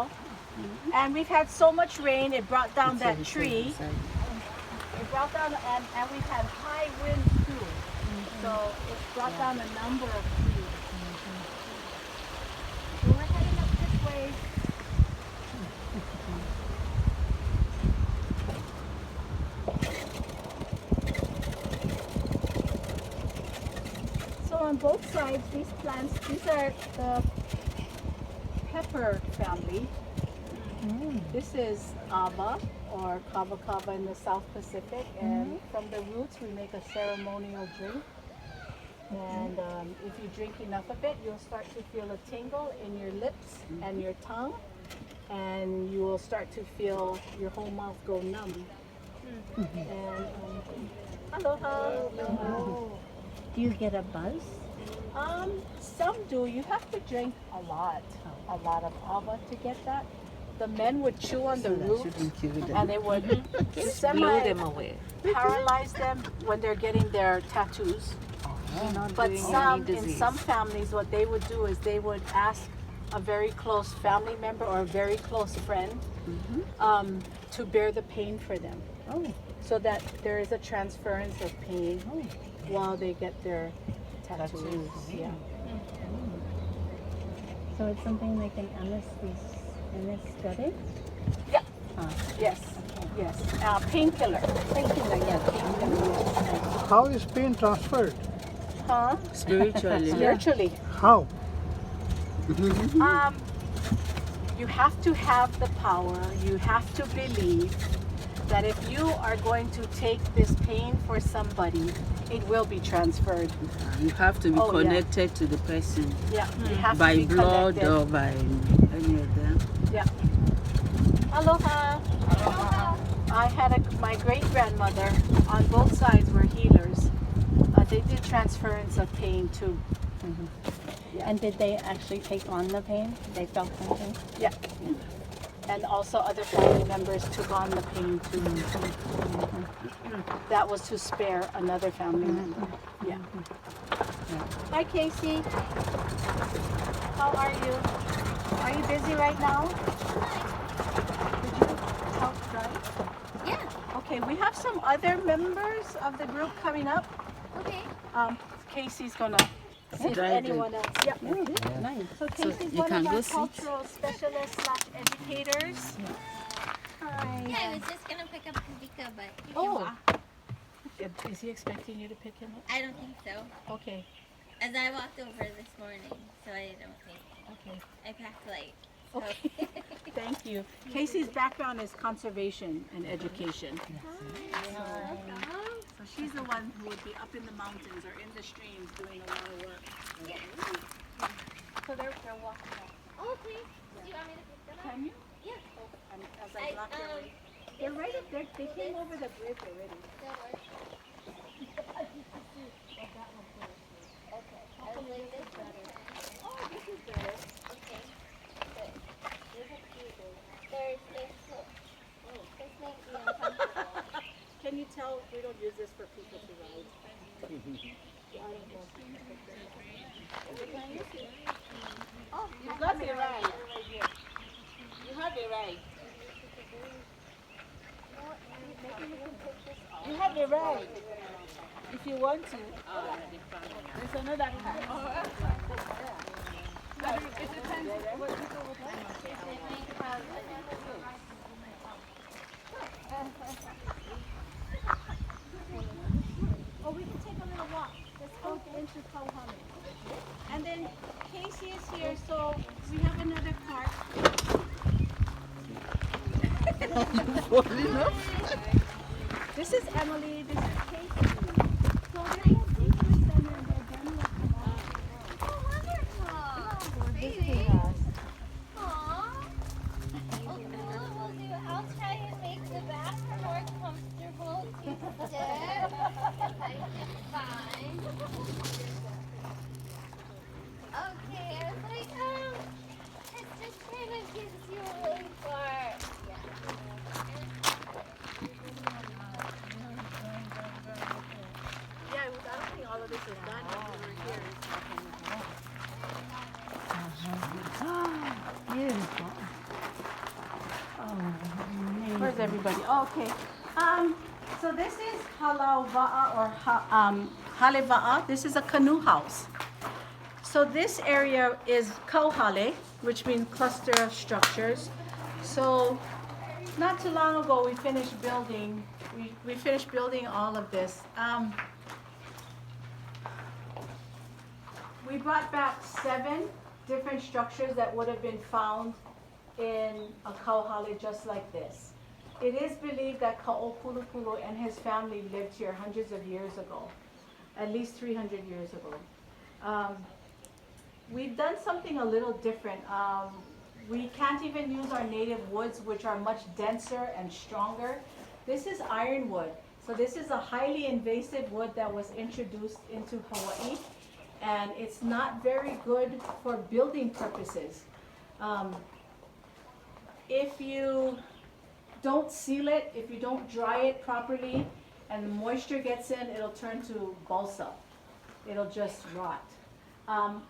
now. And we've had so much rain, it brought down that tree. It brought down, and we've had high winds too. So it brought down a number of trees. So we're heading up this way. So on both sides, these plants, these are the pepper family. This is aba, or kava kava in the South Pacific, and from the roots we make a ceremonial drink. And if you drink enough of it, you'll start to feel a tingle in your lips and your tongue, and you will start to feel your whole mouth go numb. And aloha. Do you get a buzz? Some do. You have to drink a lot of ava to get that. The men would chew on the root, and they would blow them away. paralyze them when they're getting their tattoos. But in some families, what they would do is they would ask a very close family member or a very close friend to bear the pain for them. So that there is a transference of pain while they get their tattoos. Yeah. So it's something like an anesthetic? Yeah. Yes. Yes. Painkiller. Painkiller. Yeah. Painkiller. How is pain transferred? Huh? Spiritually. Spiritually. How? You have to have the power. You have to believe that if you are going to take this pain for somebody, it will be transferred. You have to be connected to the person. Yeah. You have by to be blood connected. or by any of them. Yeah. Aloha. Aloha. I had my great grandmother on both sides were healers. They did transference of pain too. Yeah. And did they actually take on the pain? They felt something? Yeah. And also other family members took on the pain too. That was to spare another family member. Yeah. Hi Casey. How are you? Are you busy right now? Did you help drive? Yeah. Okay, we have some other members of the group coming up. Okay. Casey's gonna see if Drive anyone else. Yep. Nice. So Casey's you one can of go our sit. cultural specialists / educators. Hi. Yeah, I was just gonna pick up Kavika, but you can Oh. walk. Is he expecting you to pick him up? I don't think so. Okay. As I walked over this morning, so I don't think. Okay. I packed light. So. Okay. Thank you. Casey's background is conservation and education. So she's the one who would be up in the mountains or in the streams doing a lot of work. Yeah. So they're walking up. Oh, please. Do you want me to pick them up? Can you? Yeah. Oh, as I block their way. They're right up there. They came over the bridge already. That works. Okay. I was like, this better. Oh, this is better. Okay. Good. There's this makes me uncomfortable. Can you tell we don't use this for people to ride? Oh, you got me right. You have it right. You have it right. If you want to. There's another part. It depends what people would like. Oh, we can take a little walk. Let's go into Kauhame. And then Casey is here, so we have another cart. This is Emily, this is Casey. So they're all taking them and they're done with them all. Oh, wonderful. Baby. Visiting us. Aww. Okay, we'll do. I'll try and make the back more comfortable to sit. Fine. Okay, I was like, it just kind of gives you really far. Yeah. Where's everybody? Oh, okay. So this is Halauva'a or Haleva'a. This is a canoe house. So this area is Kauhale, which means cluster of structures. So not too long ago, we finished building. We finished building all of this. We brought back 7 different structures that would have been found in a Kauhale just like this. It is believed that Ka'opulupulu and his family lived here hundreds of years ago, at least 300 years ago. We've done something a little different. We can't even use our native woods, which are much denser and stronger. This is ironwood. So this is a highly invasive wood that was introduced into Hawaii, and it's not very good for building purposes. If you don't seal it, if you don't dry it properly, and the moisture gets in, it'll turn to balsa. It'll just rot.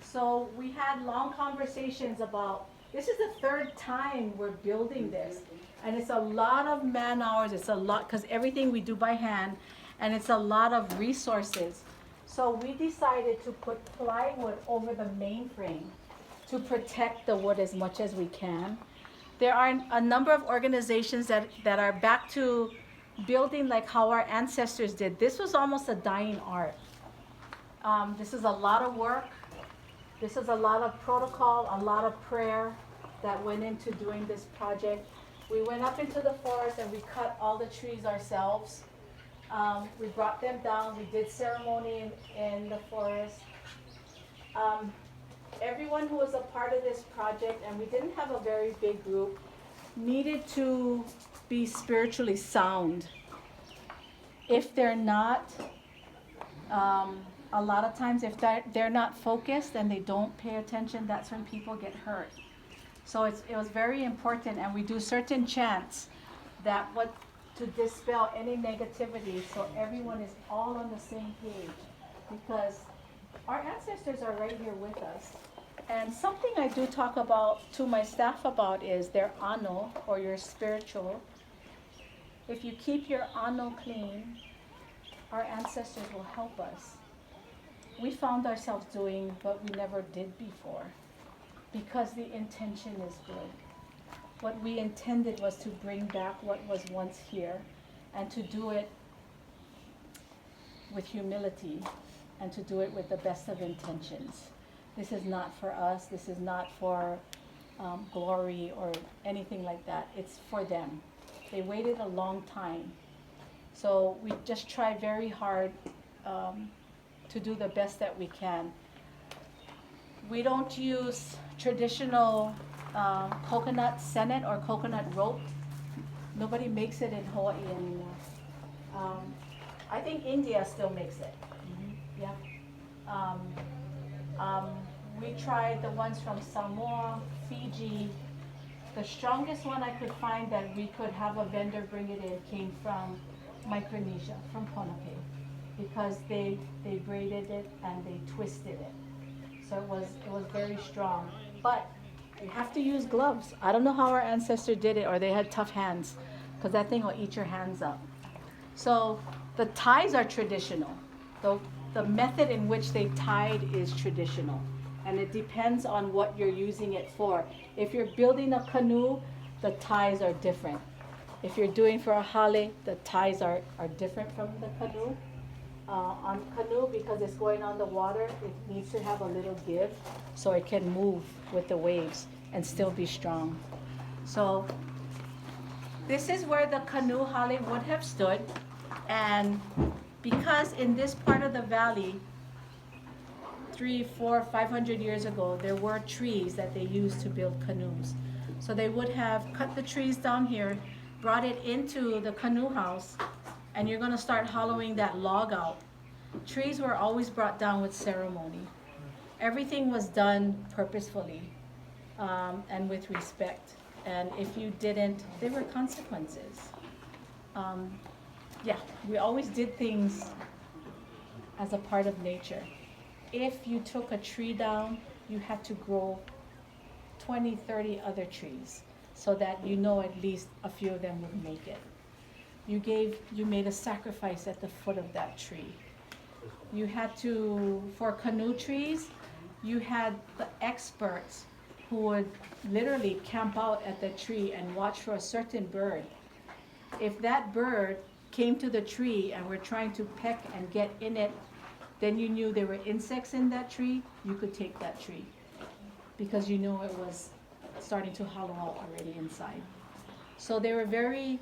So we had long conversations about, this is the 3rd time we're building this. And it's a lot of man hours, it's a lot, because everything we do by hand, and it's a lot of resources. So we decided to put plywood over the main frame to protect the wood as much as we can. There are a number of organizations that are back to building like how our ancestors did. This was almost a dying art. This is a lot of work. This is a lot of protocol, a lot of prayer that went into doing this project. We went up into the forest and we cut all the trees ourselves. We brought them down. We did ceremony in the forest. Everyone who was a part of this project, and we didn't have a very big group, needed to be spiritually sound. If they're not, a lot of times if they're not focused and they don't pay attention, that's when people get hurt. So it was very important, and we do certain chants that to dispel any negativity, so everyone is all on the same page, because our ancestors are right here with us. And something I do talk about to my staff about is their ano, or your spiritual. If you keep your ano clean, our ancestors will help us. We found ourselves doing what we never did before because the intention is good. What we intended was to bring back what was once here, and to do it with humility, and to do it with the best of intentions. This is not for us. This is not for glory or anything like that. It's for them. They waited a long time. So we just try very hard to do the best that we can. We don't use traditional coconut senet or coconut rope. Nobody makes it in Hawaii anymore. I think India still makes it. Yeah. We tried the ones from Samoa, Fiji. The strongest one I could find that we could have a vendor bring it in came from Micronesia, from Ponape, because they braided it and they twisted it. So it was very strong. But you have to use gloves. I don't know how our ancestor did it, or they had tough hands, because that thing will eat your hands up. So the ties are traditional. The method in which they tied is traditional, and it depends on what you're using it for. If you're building a canoe, the ties are different. If you're doing for a hale, the ties are different from the canoe. On canoe, because it's going on the water, it needs to have a little give so it can move with the waves and still be strong. So this is where the canoe hale would have stood, and because in this part of the valley 300, 400, 500 years ago there were trees that they used to build canoes. So they would have cut the trees down here, brought it into the canoe house, and you're going to start hollowing that log out. Trees were always brought down with ceremony. Everything was done purposefully and with respect. And if you didn't, there were consequences. Yeah, we always did things as a part of nature. If you took a tree down, you had to grow 20, 30 other trees. so that you know at least a few of them would make it. You made a sacrifice at the foot of that tree. You had to, for canoe trees, you had the experts who would literally camp out at the tree and watch for a certain bird. If that bird came to the tree and were trying to peck and get in it, then you knew there were insects in that tree, you could take that tree, because you knew it was starting to hollow out already inside. So they were very,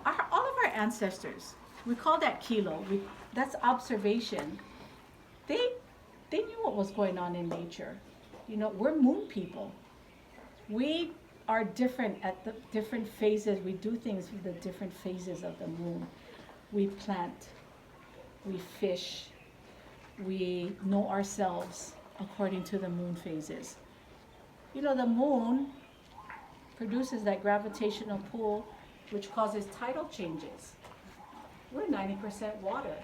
all of our ancestors, we call that kilo, that's observation. They knew what was going on in nature. You know, we're moon people. We are different at the different phases. We do things with the different phases of the moon. We plant, we fish, we know ourselves according to the moon phases. You know, the moon produces that gravitational pull which causes tidal changes. We're 90% water.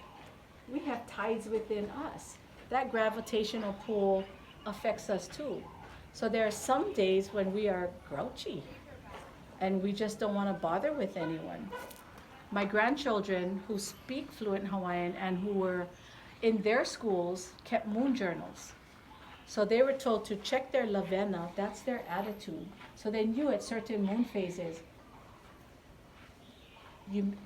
We have tides within us. That gravitational pull affects us too. So there are some days when we are grouchy and we just don't want to bother with anyone. My grandchildren who speak fluent Hawaiian and who were in their schools kept moon journals. So they were told to check their lavena, that's their attitude. So they knew at certain moon phases,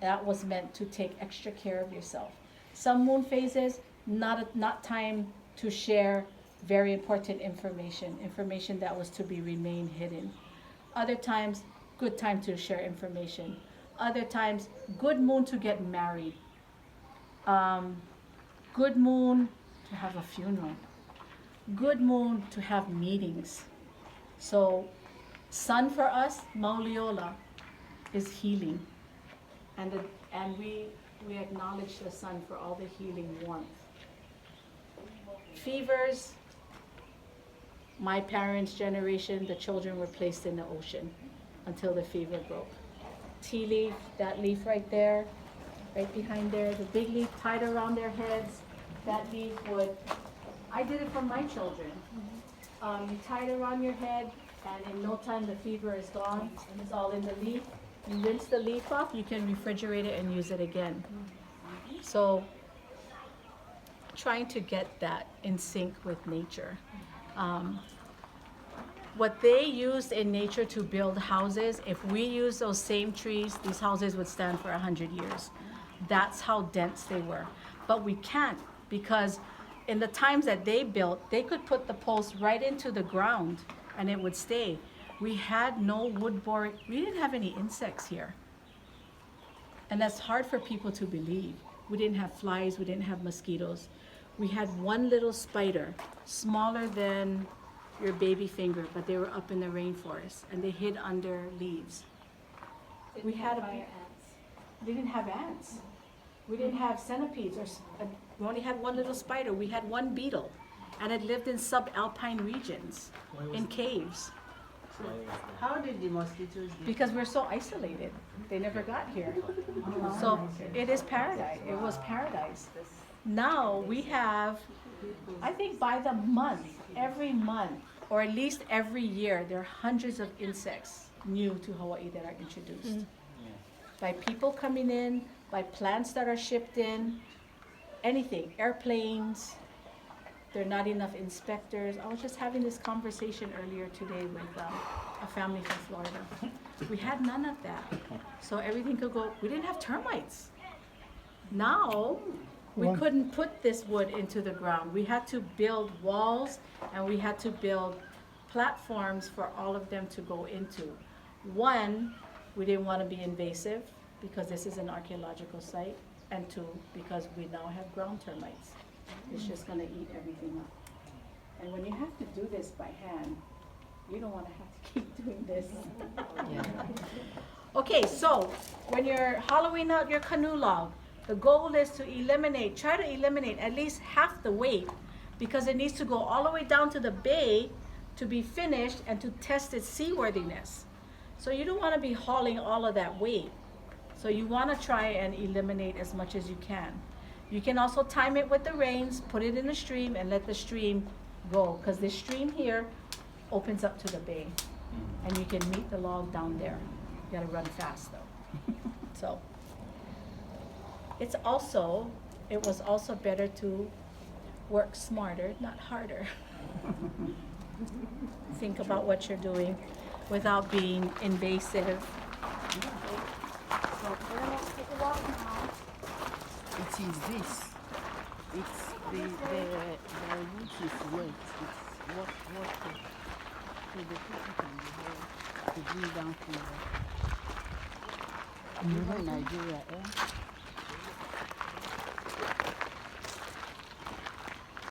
that was meant to take extra care of yourself. Some moon phases, not time to share very important information that was to be remain hidden. Other times, good time to share information. Other times, good moon to get married. Good moon to have a funeral. Good moon to have meetings. So, sun for us, Mauliola, is healing. And we acknowledge the sun for all the healing warmth. Fevers, my parents' generation, the children were placed in the ocean until the fever broke. Tea leaf, that leaf right there, right behind there, the big leaf tied around their heads, that leaf would, I did it for my children. You tie it around your head, and in no time the fever is gone. It's all in the leaf. You rinse the leaf off, you can refrigerate it and use it again. So, trying to get that in sync with nature. What they used in nature to build houses, if we use those same trees, these houses would stand for 100 years. That's how dense they were. But we can't, because in the times that they built, they could put the posts right into the ground and it would stay. We had no wood board, we didn't have any insects here. And that's hard for people to believe. We didn't have flies, we didn't have mosquitoes. We had one little spider, smaller than your baby finger, but they were up in the rainforest and they hid under leaves. We didn't have ants. We didn't have centipedes, we only had one little spider. We had one beetle, and it lived in subalpine regions, in caves. How did the mosquitoes get? Because we're so isolated. They never got here. So it is paradise. It was paradise. Now we have, I think by the month, every month, or at least every year, there are hundreds of insects new to Hawaii that are introduced. By people coming in, by plants that are shipped in, anything, airplanes. There are not enough inspectors. I was just having this conversation earlier today with a family from Florida. We had none of that. So everything could go, we didn't have termites. Now, we couldn't put this wood into the ground. We had to build walls and we had to build platforms for all of them to go into. One, we didn't want to be invasive because this is an archaeological site. And two, because we now have ground termites. It's just going to eat everything up. And when you have to do this by hand, you don't want to have to keep doing this. Okay, so when you're hollowing out your canoe log, the goal is to try to eliminate at least half the weight, because it needs to go all the way down to the bay to be finished and to test its seaworthiness. So you don't want to be hauling all of that weight. So you want to try and eliminate as much as you can. You can also time it with the rains, put it in the stream and let the stream go, because this stream here opens up to the bay. and you can meet the log down there. You gotta run fast though. So, it was also better to work smarter, not harder. Think about what you're doing without being invasive. So we're gonna take a walk now. It is this. It's the root is wet. It's water. So they put it on the head to bring down fever. Even in Nigeria,